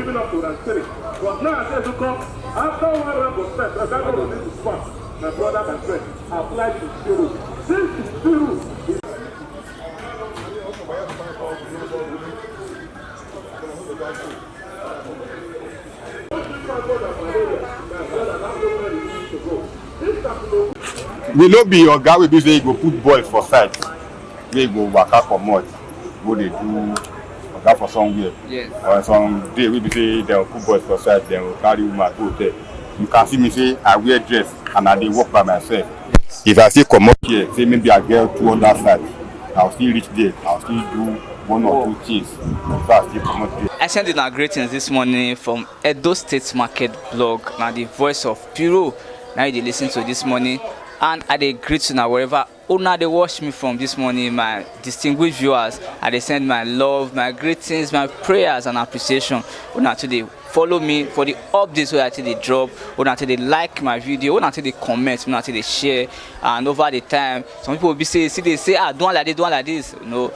giving up to that spirit. But now I say to come, after one round of steps, as I go to this spot, my brother and friend, apply to zero. Since zero is we no be oga wey be say you go put boys for side wey go waka comot go dey do oga for somewhere. Yes. Or some day wey be say dem put boys for side dem go carry woman go hotel. You can see me say I wear dress and I dey work by myself. Yes. If I still comot here say maybe I get 2 other side, I will still reach there, I will still do 1 or 2 things before I still comot there. I sent in our greetings this morning from Edo State Market blog. Now the voice of Piro. Now you listen to this morning, and I dey greet you now wherever una they watch me from this morning, my distinguished viewers. I dey send my love, my greetings, my prayers and appreciation. Una today follow me for the updates where I take the drop. Una today like my video. Una today comment. Una today share. And over the time, some people will be say, see they say, ah, do one like this, do one like this. No.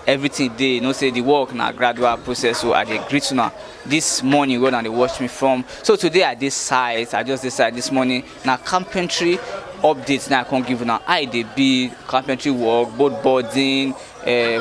Everything day, you know, say the work na gradual process. So I dey greet you now this morning when they watch me from. So today at this site, I just decided this morning now carpentry updates now I can give you now. I dey be carpentry work, both boarding,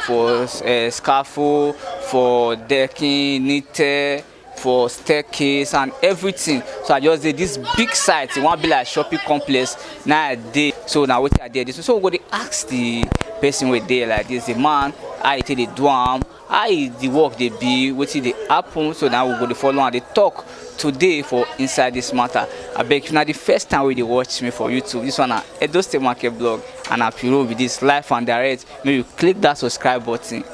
for scaffold, for decking, knitted, for staircase and everything. So I just did this big site. It won't be like shopping complex. Now I did. So now what I did this. So we go to ask the person with there like this, the man, I take the do am, I the work they be, what they happen. So now we go to follow and they talk today for inside this matter. I beg if not the first time when they watch me for YouTube, this one at Edo State Market blog and I Piro with this live and direct. Maybe you click that subscribe button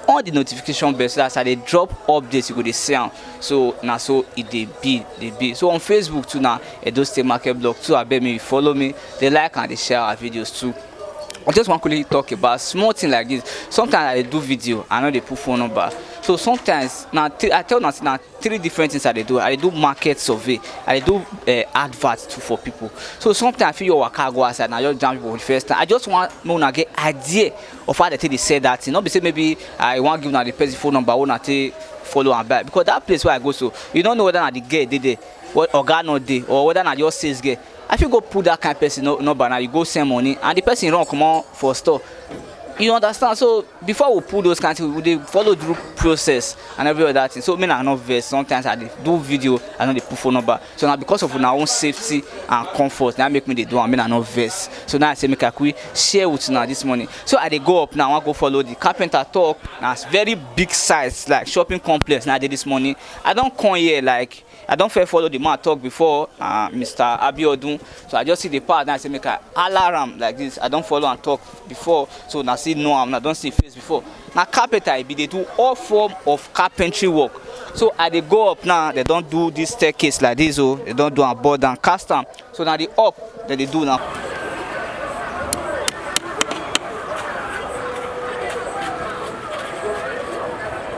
on the notification bell so that as they drop updates you go to see them. So now so it they be. So on Facebook too now Edo State Market blog too. I beg me follow me, they like and they share our videos too. I just want to talk about small thing like this. Sometimes I do video, I know they put phone number. So sometimes now I tell now 3 different things I do. I do market survey, I do adverts too for people. So sometimes I feel your waka go outside and I just jam people for the first time. I just want to get idea of how they say that thing. Not be say maybe I want to give now the person phone number, want to follow and back because that place where I go so you don't know whether not the girl did there, or guy not there, or whether not your sales girl. If you go put that kind of person number now, you go send money and the person run come on for store. You understand? So before we put those kinds of things, we follow through process and every other thing. So me I not vex. Sometimes I do video, I know they put phone number. So now because of our own safety and comfort, now make me they do and me I not vex. So now I say make I quick share with you now this morning. So I they go up now, I want to go follow the carpenter talk. Now it's very big size like shopping complex. Now I did this morning. I don't come here like I don't follow the man talk before, Mr. Abiodun. So I just see the part now I say make a alarm like this. I don't follow and talk before. So now see no I don't see face before. Now carpenter I be they do all form of carpentry work. So as they go up now, they don't do this staircase like this, oh, they don't do a board and cast them. So now they up that they do now.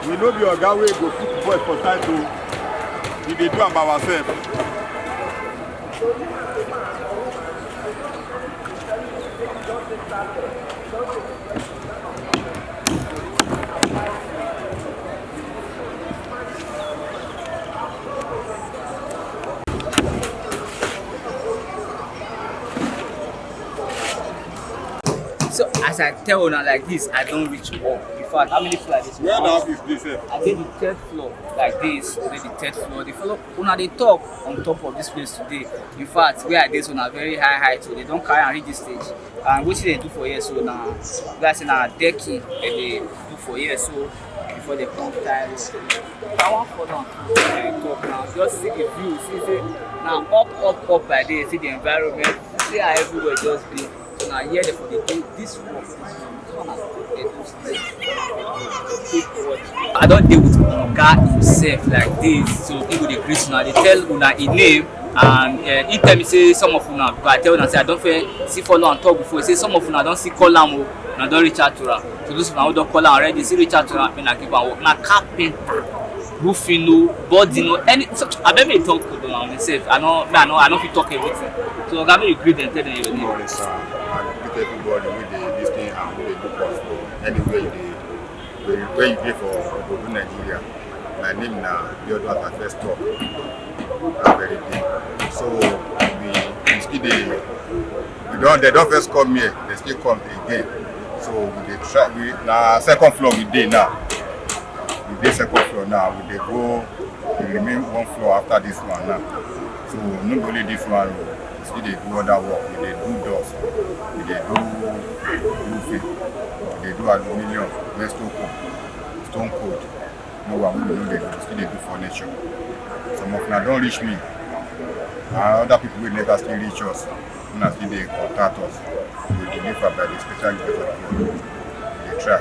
We know the oga wey go put boys for side to. We dey do am by ourselves. So as I tell you now like this, I don't reach up. In fact, how many floors like this? Where the office dey sef? I get the 3rd floor like this. I get the 3rd floor. The fellow una they talk on top of this place today. In fact, where I dey so na very high so they don't carry and reach this stage. And what they do for here so now, guys na decking they do for here so before they come time. I want for them to talk now. Just see the view. See now up like this. See the environment. See how everywhere just be. So now here for the day this work. I don't deal with Oga himself like this, so he would agree to now. They tell Una his name and he tell me say some of Una, because I tell Una say I don't see follow and talk before. He say some of Una don't see call am and I don't reach out to her. So those Una who don't call am already, see reach out to her and I give her work. Now carpenter, roofing, body, any. So, I bet me talk to them myself. I know fit talk everything. So Oga me agree and tell them your name. Yes, sir. I greet everybody with the listening and with the look of anywhere you dey for Nigeria. my name now, the other one first talk. Very big. So we still they don't first come here, they still come again. So we try now second floor we did now. We did second floor now, we go we remain one floor after this one now. So not only this one, we still they do other work, we they do doors, we they do roofing, we they do aluminium, stone coat. No one will do they still they do furniture. Some of them don't reach me. Other people will never still reach us. When I see they contact us, we deliver by the special gift of God. They try.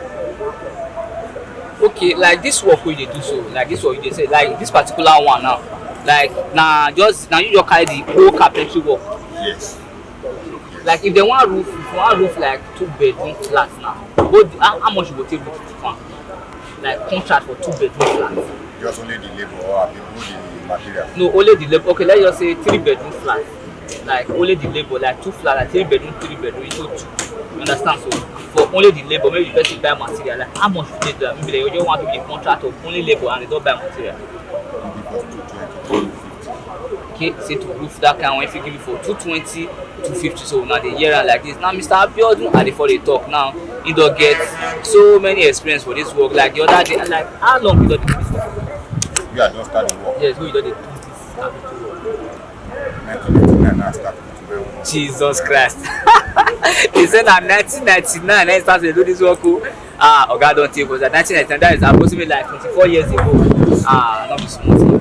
Okay, like this work we dey do so, like this work you dey say, like this particular one now, like now you just carry the whole carpentry work. Yes. Like if they want roof like 2-bedroom flat now, how much you go take roof farm? Like contract for 2-bedroom flat. Just only the labor or the material. No, only the labor. Okay, let's just say 3-bedroom flat. Like only the labor, like 2 flat, like 3-bedroom, into 2. You understand? So for only the labor, maybe the person buy material. Like how much you take that? Maybe they just want to be a contract of only labor and they don't buy material. Maybe for 220, 250. Okay, say to roof that kind, if you give it for 220, 250. So now the year like this. Now Mr. Abiodun, and before they talk now, he don't get so many experience for this work. Like the other day, like how long you don't do this work? We are just starting work. Yes, we don't do this. 1999 I started to work. Jesus Christ. He said that 1999 I started to do this work. God don't take us. 1999, that is approximately like 24 years ago. Not be small,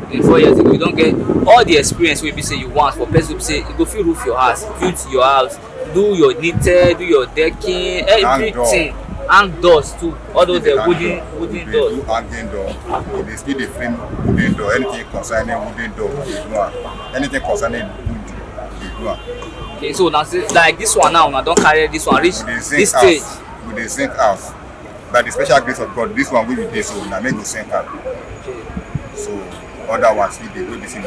24 years ago. You don't get all the experience we be say you want for person to say you go feel roof your house, build your house, do your knitted, do your decking, everything. Hang doors too. All those wooden doors. Do hanging door. They still the frame wooden door. Anything concerning wooden door, they do. Anything concerning wood, they do. Okay, so now like this one now, don't carry this one reach this stage. With the zinc house. By the special grace of God, this one will be this, so now make the zinc house. Okay. So other ones they will be seen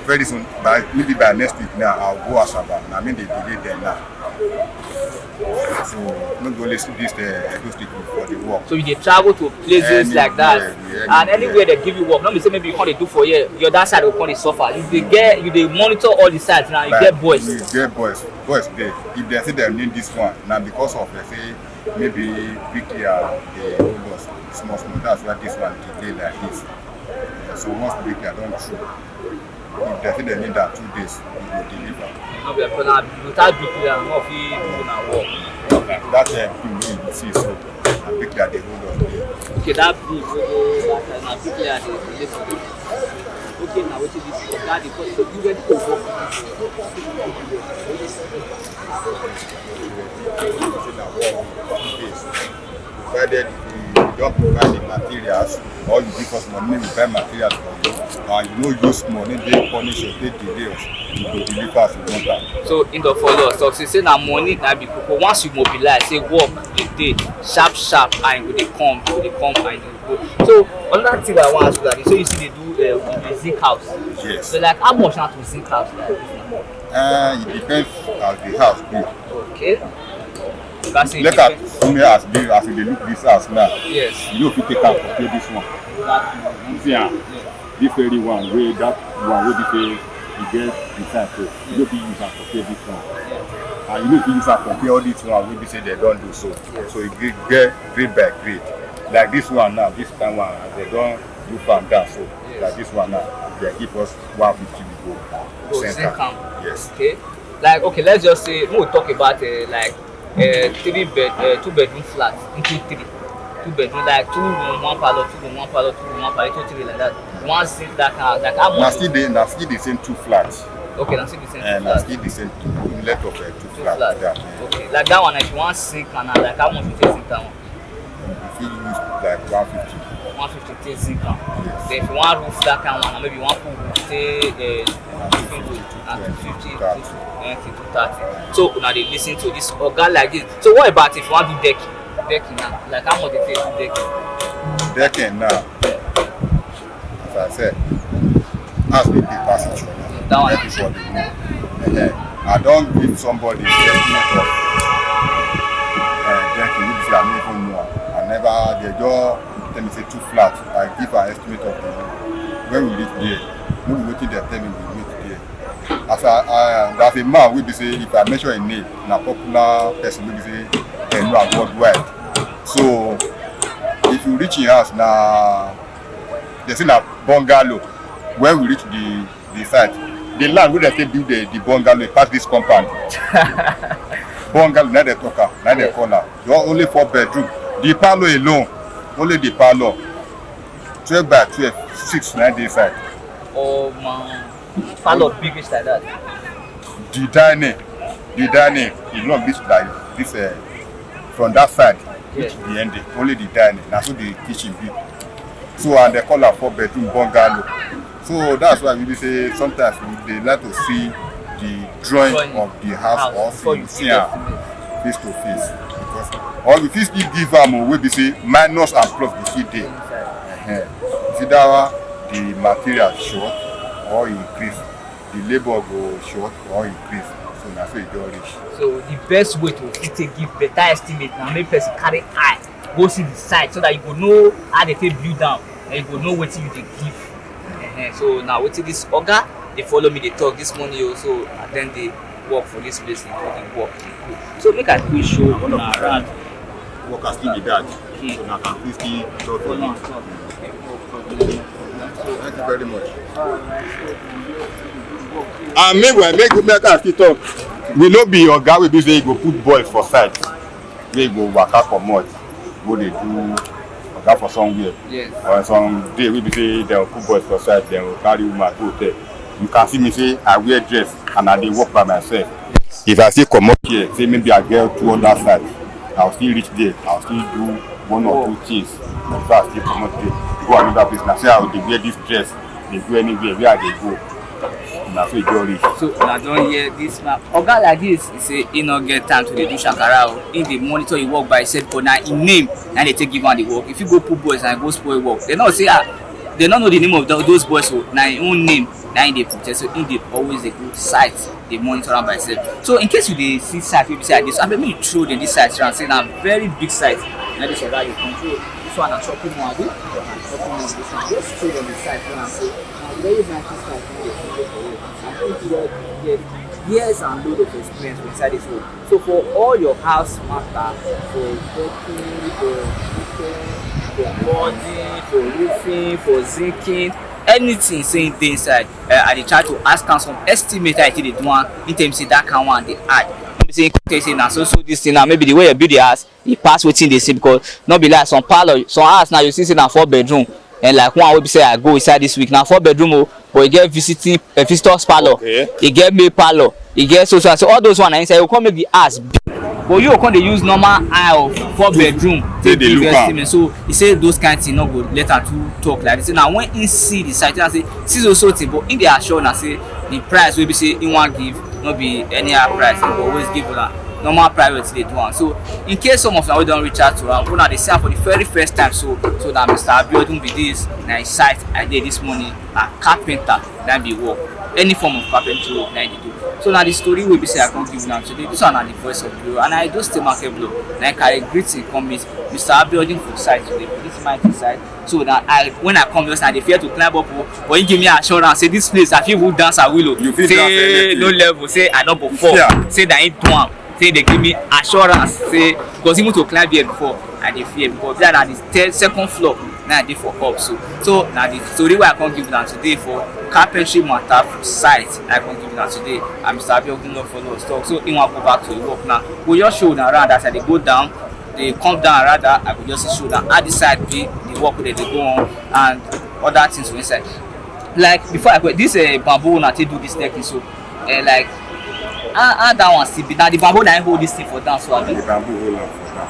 very soon. Maybe by next week now I'll go Asaba. I mean they delay them now. So not only this for the work. So you dey travel to places like that, and anywhere they give you work. Not be say maybe you can't do for here. Your that side will come suffer. You dey monitor all the sides now. You get boys. You get boys there. If they say they need this one now because of let's say maybe bricklayer they hold us small. That's why this one delay like this. So once bricklayer don't show, if they say they need that 2 days, we will deliver. No be a problem. Without bricklayer, no fit do na work. That thing you see so, and bricklayer they hold us there. Okay, that big that na bricklayer dey dey for it. Okay, now wetin this for that because so you ready to work. Provided you don't provide the materials or you give us money, we buy materials for you, and you no use money, they punish us, they delay us, you go deliver as you want that. So in the follow us, so say na money na be koko. Once you mobilize, say work dey sharp and you go come and you go. So another thing I want to ask you that so you see they do the zinc house. Yes. So like how much now to zinc house like this? It depends as the house be. Okay. That's it. Look at me as they look this house now. Yes. You know if you take out for pay this one. You see this very one way that one will be pay you get inside so you don't be use am for pay this one. And you know if you use am for pay all this one will be say they don't do so. So you get grade by grade. Like this one now, this time one they don't do farm down so like this one now they give us 150 we go. Yes. Okay. Like okay, let's just say we will talk about like 2-bedroom flat into 3. 2-bedroom like 2 room, 1 parlor, 2 room, 1 parlor, 2 room, 1 parlor, 2 3 like that. One sink that kind like how much? Now still the same 2 flats. Okay, now still the same. And still the same 2 left of 2 flats. Okay, like that one if you want sink and like how much you take sink that one? If you use like 150. 150 take sink down. Yes. Then if you want roof that kind one, maybe you want pool say 250 to 230. So now they listen to this organ like this. So what about if you want to do decking now? Like how much they take to decking? Decking now, as I said, as we pay passage that one everybody know. I don't give somebody estimate of decking if I don't even know. I never they just tell me say too flat. I give an estimate of the when we reach there. We will waiting there, tell me we meet there. As a man, we be say if I mention a name, na popular person, we be say worldwide. So if you reach your house now, they say na bungalow. When we reach the site, the land where they build the bungalow pass this compound. Bungalow, not the talker, not the corner. You are only 4 bedroom. The parlor alone, only the parlor. 12 by 12, 6 9 day side. Oh man, parlor biggest like that. The dining, is not this like this from that side. Reach the end. Only the dining. That's what the kitchen be. So and they call a 4 bedroom bungalow. So that's why we say sometimes they like to see the drawing of the house or see face to face. Because or if you still give them we be say minus and plus the still there. See that the material short or increase, the labor go short or increase. So that's why it don't reach. So the best way to give better estimate now, make person carry eye, go see the site so that you go know how they take build down and you go know what you dey give. So now what is this oga? They follow me, they talk this morning also, and then they work for this place, they work. So make a quick show on around. Workers still be that. So now can please still talk for me. Thank you very much. And meanwhile, make us still talk. We no be oga wey be say you go put boys for side. Wey go waka comot, go dey do oga for somewhere. Yes. Or some day we be say dem put boys for side, dem go carry woman go hotel. You can see me say I wear dress and I dey work by myself. Yes. If I still comot here, say maybe I get 2 other side, I'll still reach there. I'll still do 1 or 2 things. Before I still comot there, go another place. Now say I will wear this dress, they go anywhere where I dey go. Na so e go reach. So I don hear this man. Oga like this, he say he no get time to dey do shakara o. He dey monitor him work by himself, but na him name na dey take give am the work. If you go put boys and go spoil work, they no say they no know the name of those boys o. Na him own name na him dey protect. So he dey always dey go site, dey monitor am by himself. So in case you dey see site wey be say like this, abeg make you throw dem this site around. Say na very big site. Na this oga dey control. This one na shopping mall, abi? Shopping mall. This one just throw dem the site around. Say na very nice site. Get years and load of experience inside this world. So for all your house matter, for decking, for kitchen, for boarding, for roofing, for zinking, anything saying dey inside, I dey try to ask am some estimate I take dey do am. In terms say that kind one dey add. No be say say na so this thing now maybe the way you build the house, e pass wetin dey say because no be like some parlour, some house now you see say na 4 bedroom. And like one wey be say I go inside this week na 4 bedroom o, but e get visitors parlour, e get maid parlour, e get so all those one na inside you come make the house big, but you go come dey use normal eye of 4 bedroom take give estimate. So e say those kind thing no go let am too talk like this. So na when he see the site, he say see so thing, but he dey assure na say the price wey be say he wan give no be any other price, he go always give una normal private dey do am. So in case some of una wey don reach out to am, una dey see am for the very first time, so na Mr. Abiodun be this, na his site I dey this morning, na carpenter na be work, any form of carpentry work na he dey do. So na the story wey be say I come give una today. This one na the voice of Bureau, and I do stay market blow. Na I carry greeting come meet Mr. Abiodun for site today, for this mighty site. So na when I come just na dey fear to climb up, but he give me assurance say this place I fit even dance at will. You fit dance anything. No level, say I no perform, say na him do am. Say they give me assurance, say because even to climb here before I dey fear, because that na the 2nd floor na I dey for up. So na the story wey I come give una today for carpentry matter for site I come give una today, and Mr. Abiodun no follow us talk. So he wan go back to the work now. We just show una around as I dey go down, they come down rather, I go just show them how the side be, the work wey dey go on and other things for inside. Like before I go, this bamboo na take do this technique, so like how that one still be? Now the bamboo na hold this thing for down, so I mean. The bamboo hold am for down.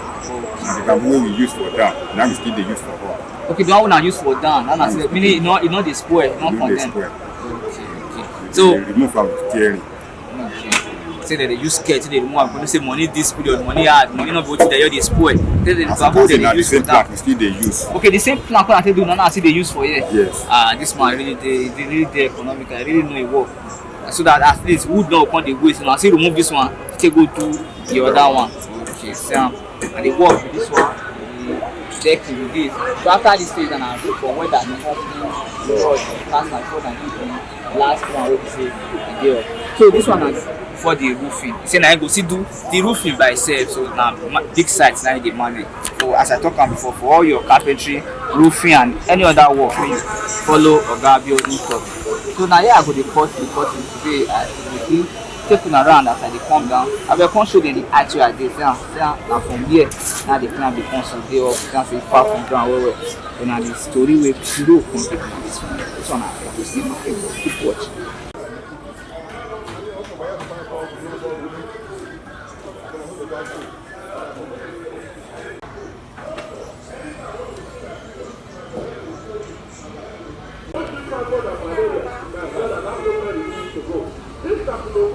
And the bamboo wey we use for down, now we still dey use for up. Okay, the one we na use for down, that na still meaning e no dey spoil, no condemn. Okay. So remove am with tearing. Okay. Say that they use care, say they remove am because say money this period, money hard, money no go to there, they spoil. Say the bamboo they use for down. We still dey use. Okay, the same plank wey I take do now still dey use for here. Yes. This man really dey economical. I really know e work. So that at least wood no come dey waste. Now say remove this one, take go to the other one. Okay, Sam. And they work with this one. decking with this. So after this stage, and I go for whether the opening rod, cast and fold, and the last one will say the day of. So this one is for the roofing. Say now I go see do the roofing by itself. So now big sites now they manage. So as I talked about before, for all your carpentry, roofing, and any other work, you follow Oga building stuff. So now here I go the cutting today. I will taking around after they come down. I will come show them the height where they now from here. Now they plan the console. They all can say far from ground where. So now the story where Piro come take this one. This one I have to see my people. Keep watching.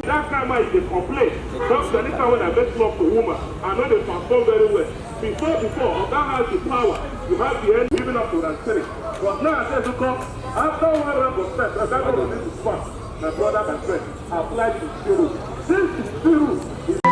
That time is a complaint. That's the time when I make love to woman. I know they perform very well. Before, that has the power. You have the end giving up to that spirit. But now I say to come, after one round of steps, I got to this spot. My brother, my friend, I applied to zero. This is zero.